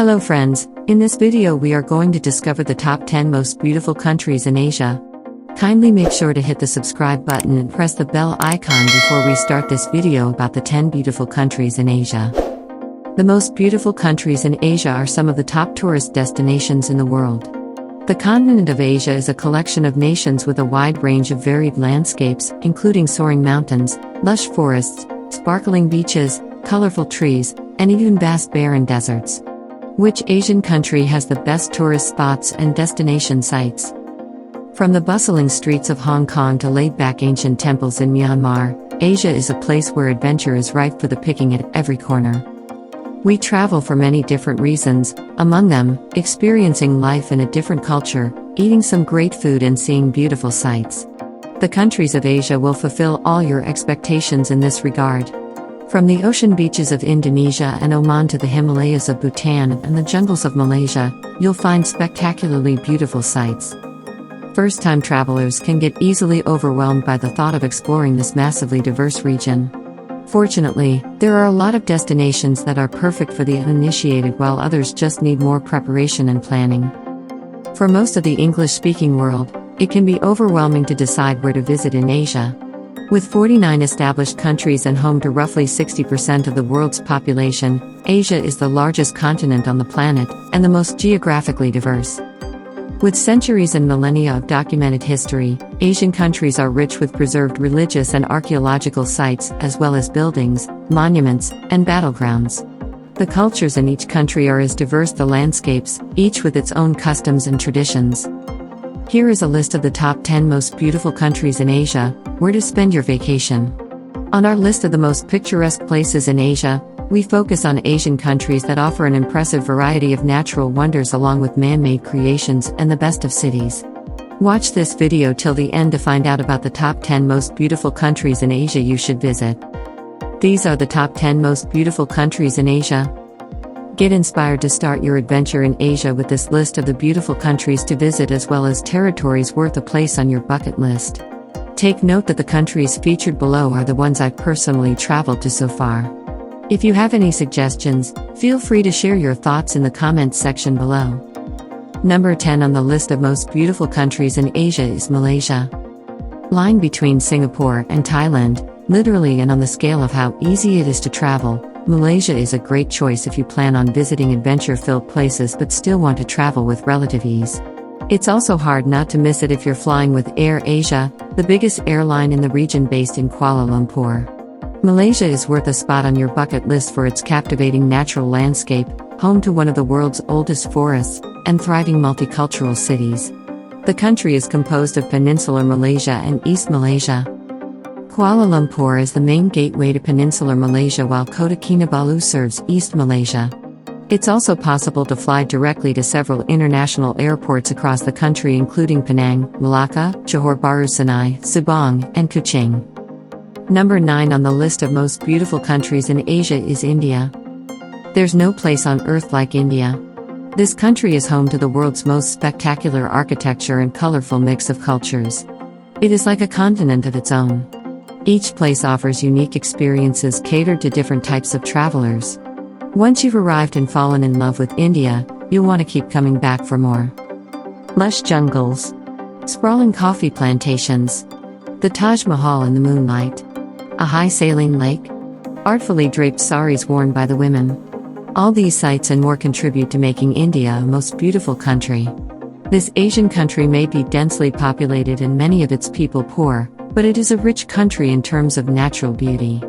Hello friends, in this video we are going to discover the top 10 most beautiful countries in Asia. Kindly make sure to hit the subscribe button and press the bell icon before we start this video about the 10 beautiful countries in Asia. The most beautiful countries in Asia are some of the top tourist destinations in the world. The continent of Asia is a collection of nations with a wide range of varied landscapes, including soaring mountains, lush forests, sparkling beaches, colorful trees, and even vast barren deserts. Which Asian country has the best tourist spots and destination sites? From the bustling streets of Hong Kong to laid-back ancient temples in Myanmar, Asia is a place where adventure is ripe for the picking at every corner. We travel for many different reasons, among them, experiencing life in a different culture, eating some great food and seeing beautiful sights. The countries of Asia will fulfill all your expectations in this regard. From the ocean beaches of Indonesia and Oman to the Himalayas of Bhutan and the jungles of Malaysia, you'll find spectacularly beautiful sights. First-time travelers can get easily overwhelmed by the thought of exploring this massively diverse region. Fortunately, there are a lot of destinations that are perfect for the uninitiated, while others just need more preparation and planning. For most of the English-speaking world, it can be overwhelming to decide where to visit in Asia. With 49 established countries and home to roughly 60% of the world's population, Asia is the largest continent on the planet, and the most geographically diverse. With centuries and millennia of documented history, Asian countries are rich with preserved religious and archaeological sites, as well as buildings, monuments, and battlegrounds. The cultures in each country are as diverse as the landscapes, each with its own customs and traditions. Here is a list of the top 10 most beautiful countries in Asia, where to spend your vacation. On our list of the most picturesque places in Asia, we focus on Asian countries that offer an impressive variety of natural wonders along with man-made creations and the best of cities. Watch this video till the end to find out about the top 10 most beautiful countries in Asia you should visit. These are the top 10 most beautiful countries in Asia. Get inspired to start your adventure in Asia with this list of the beautiful countries to visit, as well as territories worth a place on your bucket list. Take note that the countries featured below are the ones I've personally traveled to so far. If you have any suggestions, feel free to share your thoughts in the comments section below. Number 10 on the list of most beautiful countries in Asia is Malaysia. Lying between Singapore and Thailand, literally and on the scale of how easy it is to travel, Malaysia is a great choice if you plan on visiting adventure-filled places but still want to travel with relative ease. It's also hard not to miss it if you're flying with Air Asia, the biggest airline in the region based in Kuala Lumpur. Malaysia is worth a spot on your bucket list for its captivating natural landscape, home to one of the world's oldest forests, and thriving multicultural cities. The country is composed of Peninsular Malaysia and East Malaysia. Kuala Lumpur is the main gateway to Peninsular Malaysia, while Kota Kinabalu serves East Malaysia. It's also possible to fly directly to several international airports across the country, including Penang, Malacca, Johor Bahru Sinai, Subang, and Kuching. Number 9 on the list of most beautiful countries in Asia is India. There's no place on earth like India. This country is home to the world's most spectacular architecture and colorful mix of cultures. It is like a continent of its own. Each place offers unique experiences catered to different types of travelers. Once you've arrived and fallen in love with India, you'll want to keep coming back for more. Lush jungles, sprawling coffee plantations, the Taj Mahal in the moonlight, a high saline lake, artfully draped saris worn by the women. All these sights and more contribute to making India a most beautiful country. This Asian country may be densely populated and many of its people poor, but it is a rich country in terms of natural beauty.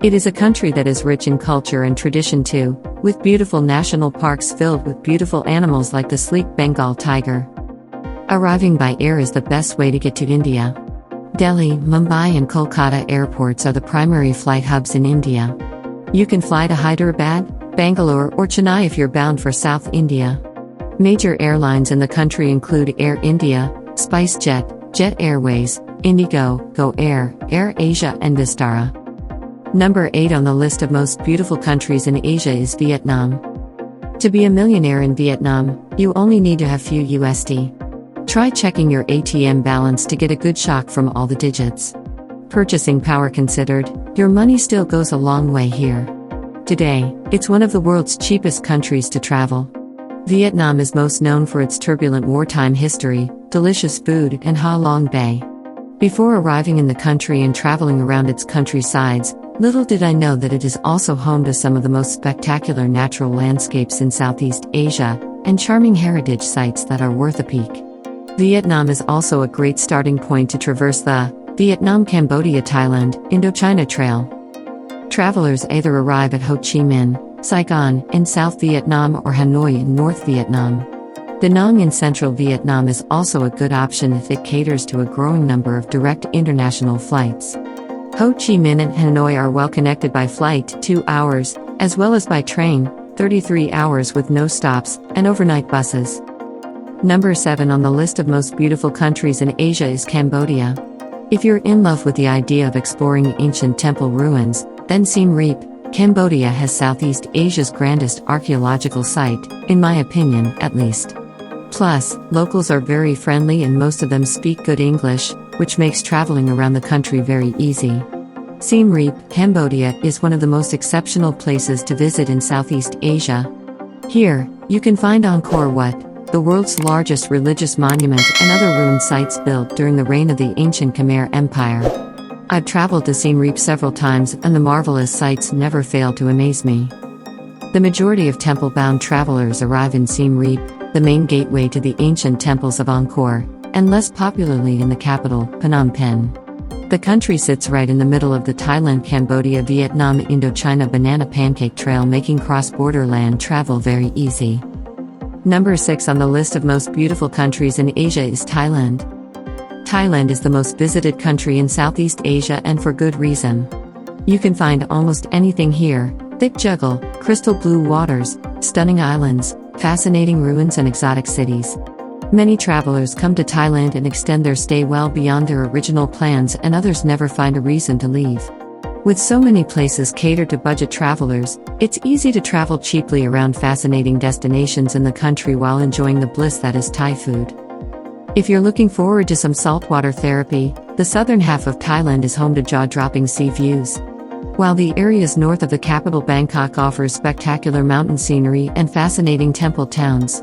It is a country that is rich in culture and tradition too, with beautiful national parks filled with beautiful animals like the sleek Bengal tiger. Arriving by air is the best way to get to India. Delhi, Mumbai and Kolkata airports are the primary flight hubs in India. You can fly to Hyderabad, Bangalore or Chennai if you're bound for South India. Major airlines in the country include Air India, SpiceJet, Jet Airways, Indigo, Go Air, Air Asia and Vistara. Number 8 on the list of most beautiful countries in Asia is Vietnam. To be a millionaire in Vietnam, you only need to have few USD. Try checking your ATM balance to get a good shock from all the digits. Purchasing power considered, your money still goes a long way here. Today, it's one of the world's cheapest countries to travel. Vietnam is most known for its turbulent wartime history, delicious food, and Ha Long Bay. Before arriving in the country and traveling around its countrysides, little did I know that it is also home to some of the most spectacular natural landscapes in Southeast Asia, and charming heritage sites that are worth a peek. Vietnam is also a great starting point to traverse the Vietnam-Cambodia Thailand Indochina Trail. Travelers either arrive at Ho Chi Minh, Saigon in South Vietnam or Hanoi in North Vietnam. Da Nang in central Vietnam is also a good option if it caters to a growing number of direct international flights. Ho Chi Minh and Hanoi are well connected by flight 2 hours, as well as by train 33 hours with no stops, and overnight buses. Number 7 on the list of most beautiful countries in Asia is Cambodia. If you're in love with the idea of exploring ancient temple ruins, then Siem Reap, Cambodia has Southeast Asia's grandest archaeological site, in my opinion, at least. Plus, locals are very friendly and most of them speak good English, which makes traveling around the country very easy. Siem Reap, Cambodia is one of the most exceptional places to visit in Southeast Asia. Here, you can find Angkor Wat, the world's largest religious monument, and other ruined sites built during the reign of the ancient Khmer Empire. I've traveled to Siem Reap several times and the marvelous sights never fail to amaze me. The majority of temple-bound travelers arrive in Siem Reap, the main gateway to the ancient temples of Angkor, and less popularly in the capital, Phnom Penh. The country sits right in the middle of the Thailand-Cambodia-Vietnam-Indochina Banana Pancake Trail, making cross-border land travel very easy. Number 6 on the list of most beautiful countries in Asia is Thailand. Thailand is the most visited country in Southeast Asia, and for good reason. You can find almost anything here: thick jungle, crystal blue waters, stunning islands, fascinating ruins, and exotic cities. Many travelers come to Thailand and extend their stay well beyond their original plans, and others never find a reason to leave. With so many places catered to budget travelers, it's easy to travel cheaply around fascinating destinations in the country while enjoying the bliss that is Thai food. If you're looking forward to some saltwater therapy, the southern half of Thailand is home to jaw-dropping sea views. While the areas north of the capital Bangkok offers spectacular mountain scenery and fascinating temple towns.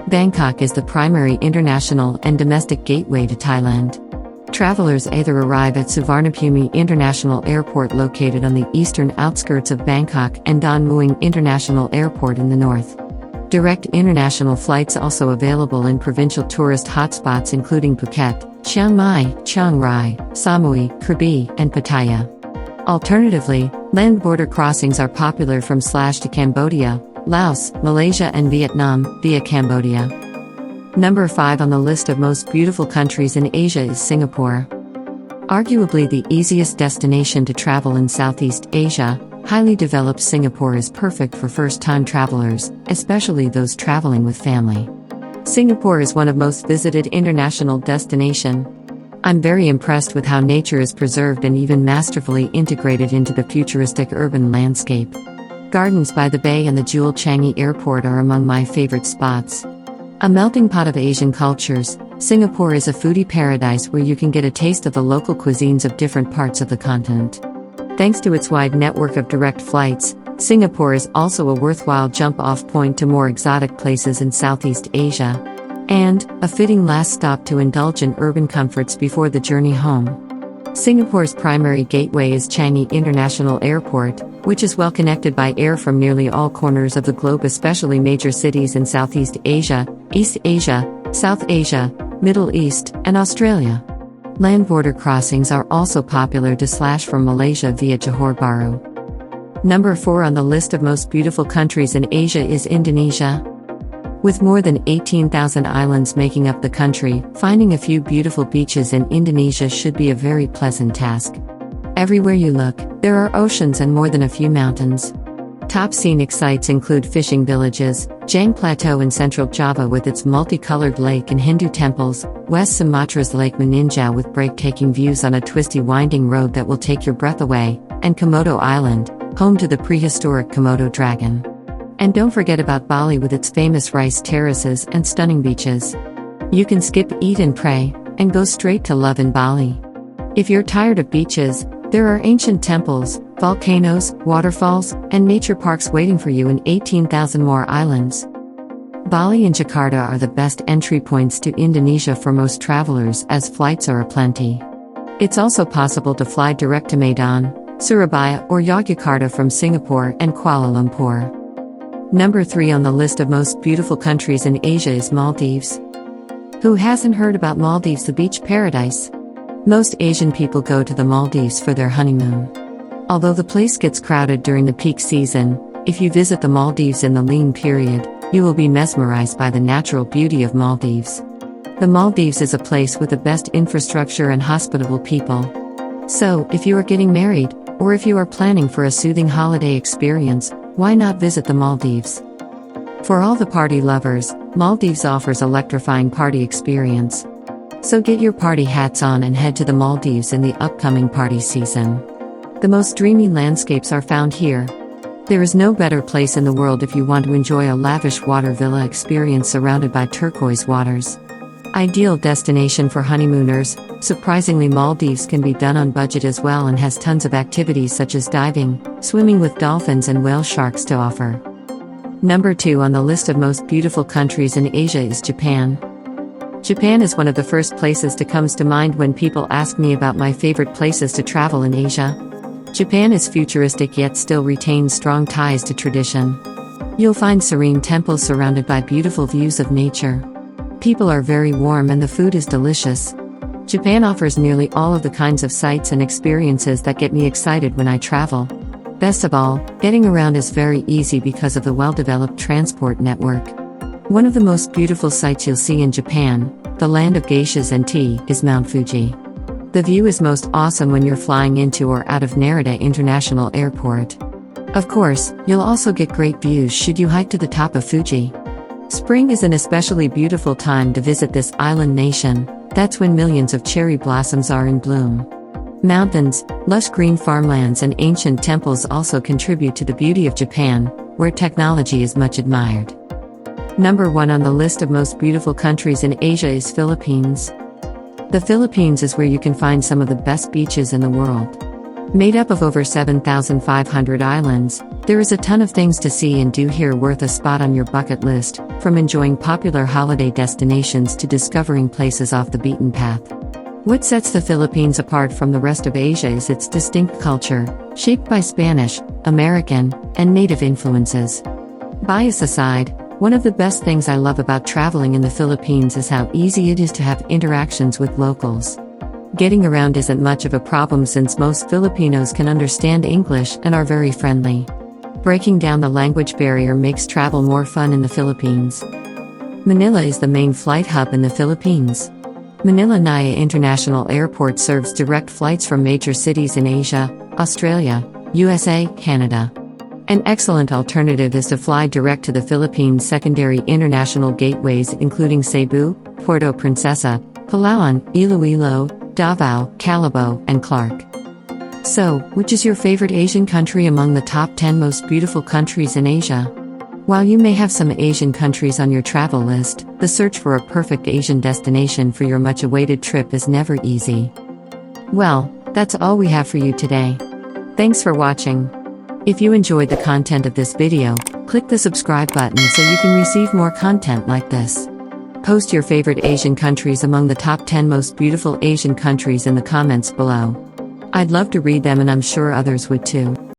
Bangkok is the primary international and domestic gateway to Thailand. Travelers either arrive at Suvarnabhumi International Airport located on the eastern outskirts of Bangkok and Don Mueang International Airport in the north. Direct international flights also available in provincial tourist hotspots including Phuket, Chiang Mai, Chiang Rai, Samui, Krabi, and Pattaya. Alternatively, land border crossings are popular from / to Cambodia, Laos, Malaysia, and Vietnam via Cambodia. Number 5 on the list of most beautiful countries in Asia is Singapore. Arguably the easiest destination to travel in Southeast Asia, highly developed Singapore is perfect for first-time travelers, especially those traveling with family. Singapore is one of most visited international destinations. I'm very impressed with how nature is preserved and even masterfully integrated into the futuristic urban landscape. Gardens by the Bay and the Jewel Changi Airport are among my favorite spots. A melting pot of Asian cultures, Singapore is a foodie paradise where you can get a taste of the local cuisines of different parts of the continent. Thanks to its wide network of direct flights, Singapore is also a worthwhile jump-off point to more exotic places in Southeast Asia, and a fitting last stop to indulge in urban comforts before the journey home. Singapore's primary gateway is Changi International Airport, which is well connected by air from nearly all corners of the globe, especially major cities in Southeast Asia, East Asia, South Asia, Middle East, and Australia. Land border crossings are also popular to / from Malaysia via Johor Bahru. Number 4 on the list of most beautiful countries in Asia is Indonesia. With more than 18,000 islands making up the country, finding a few beautiful beaches in Indonesia should be a very pleasant task. Everywhere you look, there are oceans and more than a few mountains. Top scenic sites include fishing villages, Jang Plateau in central Java with its multicolored lake and Hindu temples, West Sumatra's Lake Meninjau with breathtaking views on a twisty winding road that will take your breath away, and Komodo Island, home to the prehistoric Komodo dragon. And don't forget about Bali with its famous rice terraces and stunning beaches. You can skip eat and pray, and go straight to love in Bali. If you're tired of beaches, there are ancient temples, volcanoes, waterfalls, and nature parks waiting for you in 18,000 more islands. Bali and Jakarta are the best entry points to Indonesia for most travelers, as flights are aplenty. It's also possible to fly direct to Medan, Surabaya, or Yogyakarta from Singapore and Kuala Lumpur. Number 3 on the list of most beautiful countries in Asia is Maldives. Who hasn't heard about Maldives, the beach paradise? Most Asian people go to the Maldives for their honeymoon. Although the place gets crowded during the peak season, if you visit the Maldives in the lean period, you will be mesmerized by the natural beauty of Maldives. The Maldives is a place with the best infrastructure and hospitable people. So, if you are getting married, or if you are planning for a soothing holiday experience, why not visit the Maldives? For all the party lovers, Maldives offers electrifying party experience. So get your party hats on and head to the Maldives in the upcoming party season. The most dreamy landscapes are found here. There is no better place in the world if you want to enjoy a lavish water villa experience surrounded by turquoise waters. Ideal destination for honeymooners, surprisingly Maldives can be done on budget as well and has tons of activities such as diving, swimming with dolphins and whale sharks to offer. Number 2 on the list of most beautiful countries in Asia is Japan. Japan is one of the first places that comes to mind when people ask me about my favorite places to travel in Asia. Japan is futuristic yet still retains strong ties to tradition. You'll find serene temples surrounded by beautiful views of nature. People are very warm and the food is delicious. Japan offers nearly all of the kinds of sights and experiences that get me excited when I travel. Best of all, getting around is very easy because of the well-developed transport network. One of the most beautiful sights you'll see in Japan, the land of geishas and tea, is Mount Fuji. The view is most awesome when you're flying into or out of Narita International Airport. Of course, you'll also get great views should you hike to the top of Fuji. Spring is an especially beautiful time to visit this island nation. That's when millions of cherry blossoms are in bloom. Mountains, lush green farmlands and ancient temples also contribute to the beauty of Japan, where technology is much admired. Number 1 on the list of most beautiful countries in Asia is Philippines. The Philippines is where you can find some of the best beaches in the world. Made up of over 7,500 islands, there is a ton of things to see and do here worth a spot on your bucket list, from enjoying popular holiday destinations to discovering places off the beaten path. What sets the Philippines apart from the rest of Asia is its distinct culture, shaped by Spanish, American, and native influences. Bias aside, one of the best things I love about traveling in the Philippines is how easy it is to have interactions with locals. Getting around isn't much of a problem since most Filipinos can understand English and are very friendly. Breaking down the language barrier makes travel more fun in the Philippines. Manila is the main flight hub in the Philippines. Manila Naya International Airport serves direct flights from major cities in Asia, Australia, USA, Canada. An excellent alternative is to fly direct to the Philippines' secondary international gateways including Cebu, Puerto Princesa, Palawan, Iloilo, Davao, Calabo, and Clark. So, which is your favorite Asian country among the top 10 most beautiful countries in Asia? While you may have some Asian countries on your travel list, the search for a perfect Asian destination for your much-awaited trip is never easy. Well, that's all we have for you today. Thanks for watching. If you enjoyed the content of this video, click the subscribe button so you can receive more content like this. Post your favorite Asian countries among the top 10 most beautiful Asian countries in the comments below. I'd love to read them and I'm sure others would too.